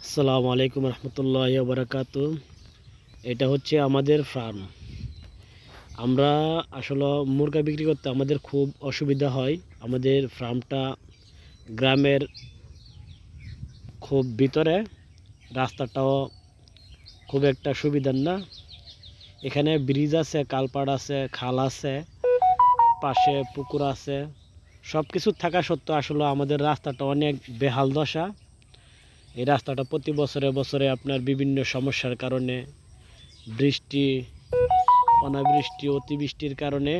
আসসালামু আলাইকুম রহমতুল্লাহি ওয়া বারাকাতু। এটা হচ্ছে আমাদের ফার্ম। আমরা আসলে মুরগা বিক্রি করতে আমাদের খুব অসুবিধা হয়। আমাদের ফার্মটা গ্রামের খুব ভিতরে, রাস্তাটাও খুব একটা সুবিধার না। এখানে ব্রিজ আছে, কালপাড় আছে, খাল আছে, পাশে পুকুর আছে, সব কিছু থাকা সত্ত্বেও আসলে আমাদের রাস্তাটা অনেক বেহাল দশা। এই রাস্তাটা প্রতি বছরে বছরে আপনার বিভিন্ন সমস্যার কারণে, বৃষ্টি, অনাবৃষ্টি, অতিবৃষ্টির কারণে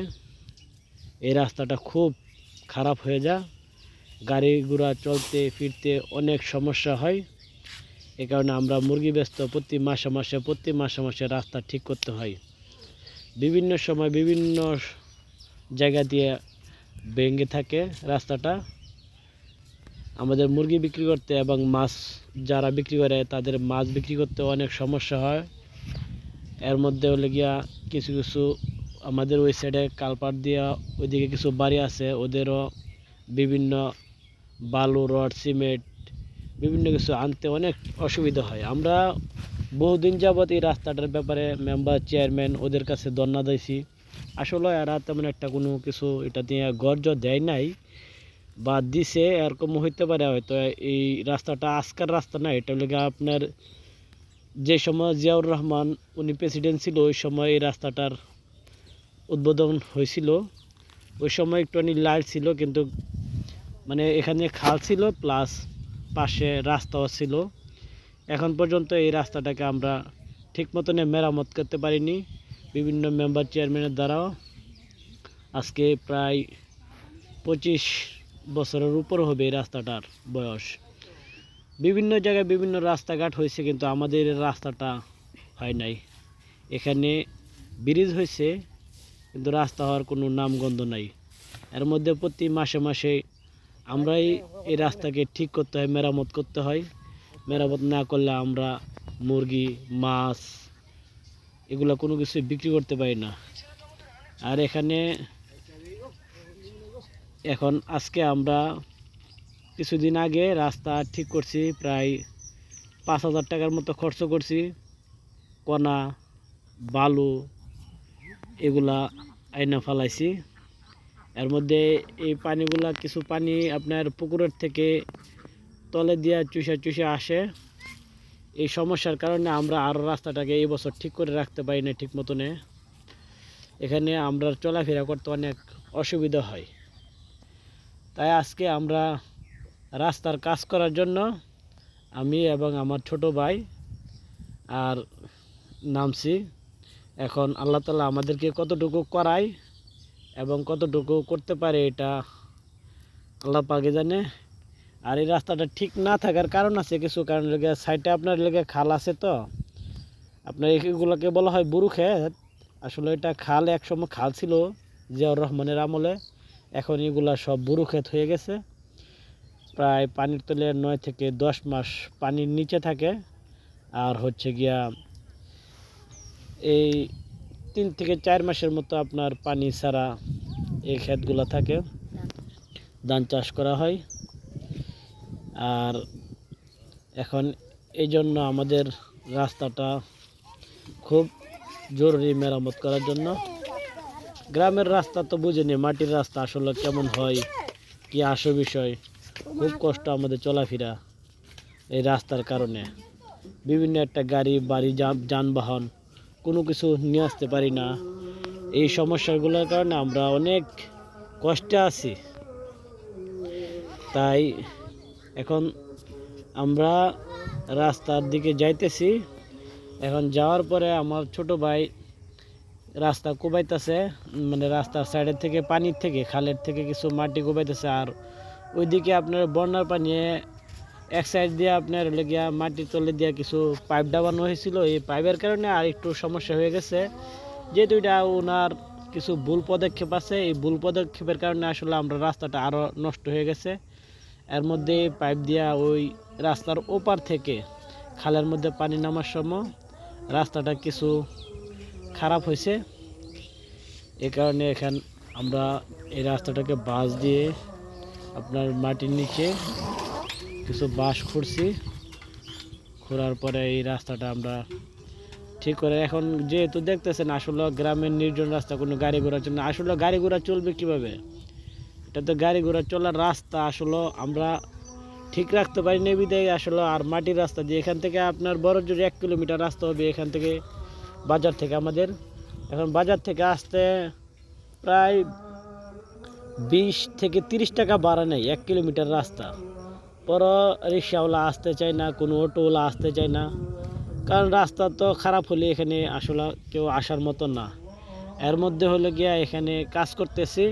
এই রাস্তাটা খুব খারাপ হয়ে যায়। গাড়ি ঘোড়া চলতে ফিরতে অনেক সমস্যা হয়। এ কারণে আমরা মুরগি ব্যস্ত প্রতি মাসে রাস্তা ঠিক করতে হয়। বিভিন্ন সময় বিভিন্ন জায়গা দিয়ে ভেঙে থাকে রাস্তাটা। আমাদের মুরগি বিক্রি করতে এবং মাছ যারা বিক্রি করে তাদের মাছ বিক্রি করতে অনেক সমস্যা হয়। এর মধ্যে হলে গিয়া কিছু কিছু আমাদের ওই সাইডে কালপাট দিয়া ওইদিকে কিছু বাড়ি আছে, ওদেরও বিভিন্ন বালু, রড, সিমেন্ট বিভিন্ন কিছু আনতে অনেক অসুবিধা হয়। আমরা বহুদিন যাবৎ এই রাস্তাটার ব্যাপারে মেম্বার, চেয়ারম্যান ওদের কাছে ধন্যবাদ দিয়েছি। আসলে এরা তেমন একটা কোনো কিছু এটা নিয়ে গর্জ দেয় নাই বা দিছে, এরকম হইতে পারে হয়তো। এই রাস্তাটা আজকের রাস্তা না, এটা হলে আপনার যে সময় জিয়াউর রহমান উনি প্রেসিডেন্ট ছিল ওই সময় এই রাস্তাটার উদ্বোধন হয়েছিল। ওই সময় একটুখানি লাইট ছিল, কিন্তু মানে এখানে খাল ছিল প্লাস পাশে রাস্তাও ছিল। এখন পর্যন্ত এই রাস্তাটাকে আমরা ঠিক মতন মেরামত করতে পারিনি বিভিন্ন মেম্বার, চেয়ারম্যানের দ্বারাও। আজকে প্রায় 25 বছরের উপর হবে এই রাস্তাটার বয়স। বিভিন্ন জায়গায় বিভিন্ন রাস্তাঘাট হয়েছে, কিন্তু আমাদের রাস্তাটা হয় নাই। এখানে ব্রিজ হয়েছে কিন্তু রাস্তা হওয়ার কোনো নামগন্ধ নাই। এর মধ্যে প্রতি মাসে আমরাই এই রাস্তাকে ঠিক করতে হয়, মেরামত করতে হয়। মেরামত না করলে আমরা মুরগি, মাছ এগুলো কোনো কিছু বিক্রি করতে পারি না। আর এখানে এখন আজকে আমরা কিছুদিন আগে রাস্তা ঠিক করছি, প্রায় 5,000 টাকার মতো খরচ করছি। কণা, বালু এগুলা আইনা ফেলাইছি। এর মধ্যে এই পানিগুলা, কিছু পানি আপনার পুকুরের থেকে তলে দিয়া চুষে আসে। এই সমস্যার কারণে আমরা আরও রাস্তাটাকে এই বছর ঠিক করে রাখতে পারি না ঠিক মতনে। এখানে আমরা চলাফেরা করতে অনেক অসুবিধা হয়। তাই আজকে আমরা রাস্তার কাজ করার জন্য আমি এবং আমার ছোট ভাই আর নামছি। এখন আল্লাহ তাআলা আমাদেরকে কতটুকু করায় এবং কতটুকু করতে পারে এটা আল্লাহ পাকে জানে। আর এই রাস্তাটা ঠিক না থাকার কারণ আছে, কিছু কারণ লেগে সাইডে আপনার লেগে খাল আছে, তো আপনার এগুলোকে বলা হয় বুরু ক্ষেত। আসলে এটা খাল, একসময় খাল ছিল জিয়াউর রহমানের আমলে। এখন এগুলা সব বুরু ক্ষেত হয়ে গেছে। প্রায় পানির তলে 9 থেকে 10 মাস পানির নিচে থাকে। আর হচ্ছে গিয়া এই 3 থেকে 4 মাসের মতো আপনার পানি ছাড়া এই ক্ষেতগুলো থাকে, ধান চাষ করা হয়। আর এখন এই জন্য আমাদের রাস্তাটা খুব জরুরি মেরামত করার জন্য। গ্রামের রাস্তা তো বুঝেনি, মাটির রাস্তা আসলে কেমন হয় কি আসল বিষয়। খুব কষ্ট আমাদের চলাফেরা এই রাস্তার কারণে। বিভিন্ন একটা গাড়ি বাড়ি যানবাহন কোনো কিছু নিয়ে আসতে পারি না। এই সমস্যাগুলোর কারণে আমরা অনেক কষ্টে আছি। তাই এখন আমরা রাস্তার দিকে যাইতেছি। এখন যাওয়ার পরে আমার ছোট ভাই রাস্তা কোবাইতেছে, মানে রাস্তার সাইডের থেকে, পানির থেকে, খালের থেকে কিছু মাটি কোবাইতেছে। আর ওইদিকে আপনার বন্যার পানি এক সাইড দিয়ে আপনার লেগিয়া মাটির তলে দিয়ে কিছু পাইপ ডাবানো হয়েছিল। এই পাইপের কারণে আর একটু সমস্যা হয়ে গেছে। যেহেতু এটা ওনার কিছু ভুল পদক্ষেপ আছে, এই ভুল পদক্ষেপের কারণে আসলে আমরা রাস্তাটা আরও নষ্ট হয়ে গেছে। এর মধ্যে পাইপ দিয়া ওই রাস্তার ওপার থেকে খালের মধ্যে পানি নামার সময় রাস্তাটা কিছু খারাপ হয়েছে। এ কারণে এখন আমরা এই রাস্তাটাকে বাঁশ দিয়ে আপনার মাটির নিচে কিছু বাঁশ খুঁড়ছি, ঘোরার পরে এই রাস্তাটা আমরা ঠিক করে এখন যেহেতু দেখতেছেন আসলে গ্রামের নির্জন রাস্তা, কোনো গাড়ি ঘোড়া চলে না। আসলে গাড়ি ঘোড়া চলবে কিভাবে, এটা তো গাড়ি ঘোড়া চলার রাস্তা আসলে আমরা ঠিক রাখতে পারি না বিধায় আসলে। আর মাটির রাস্তা দিয়ে এখান থেকে আপনার বড় জোর 1 কিলোমিটার রাস্তা হবে এখান থেকে বাজার থেকে আমাদের। এখন বাজার থেকে আসতে প্রায় 20 থেকে 30 টাকা ভাড়া নেয় 1 কিলোমিটার রাস্তা। পর রিক্সাওয়ালা আসতে চায় না, কোনো অটোওয়ালা আসতে চায় না, কারণ রাস্তা তো খারাপ হলে এখানে আসলে কেউ আসার মতো না। এর মধ্যে হলে গিয়া এখানে কাজ করতেছি,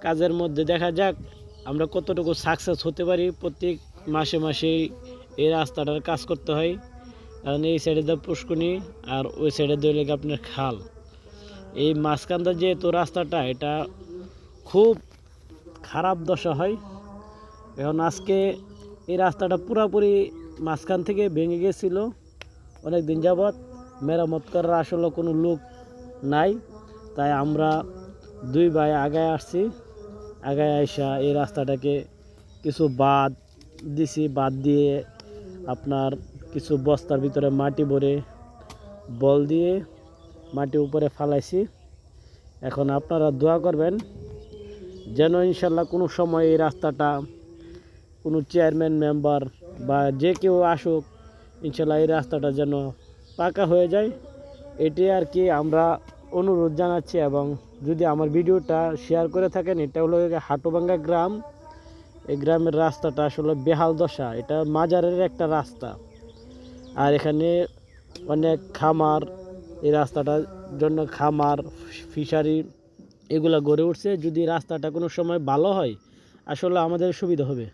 কাজের মধ্যে দেখা যাক আমরা কতটুকু সাকসেস হতে পারি। প্রত্যেক মাসে মাসেই এই রাস্তাটার কাজ করতে হয়, কারণ এই সাইডে দিয়ে পুষ্করণী আর ওই সাইডে দিয়ে লেগে আপনার খাল। এই মাঝখানটা যেহেতু রাস্তাটা এটা খুব খারাপ দশা হয়। এখন আজকে এই রাস্তাটা পুরাপুরি মাঝখান থেকে ভেঙে গেছিলো অনেক দিন যাবৎ, মেরামত করার আসলে কোনো লোক নাই। তাই আমরা 2 ভাই আগায় আসছি, আগায় আইসা এই রাস্তাটাকে কিছু বাদ দিছি, বাদ দিয়ে আপনার কিছু বস্তার ভিতরে মাটি ভরে বল দিয়ে মাটি উপরে ফালাইছি। এখন আপনারা দোয়া করবেন যেন ইনশাল্লাহ কোনো সময় এই রাস্তাটা কোনো চেয়ারম্যান মেম্বার বা যে কেউ আসুক, ইনশাল্লাহ এই রাস্তাটা যেন পাকা হয়ে যায়, এটি আর কি আমরা অনুরোধ জানাচ্ছি। এবং যদি আমার ভিডিওটা শেয়ার করে থাকেন, এটা হলো হাটুভাঙ্গা গ্রাম। এই গ্রামের রাস্তাটা আসলে বেহাল দশা, এটা মাজারের একটা রাস্তা। আর এখানে অনেক খামার, এই রাস্তাটার জন্য খামার, ফিশারি এগুলো গড়ে উঠছে। যদি রাস্তাটা কোনো সময় ভালো হয় আসলে আমাদের সুবিধা হবে।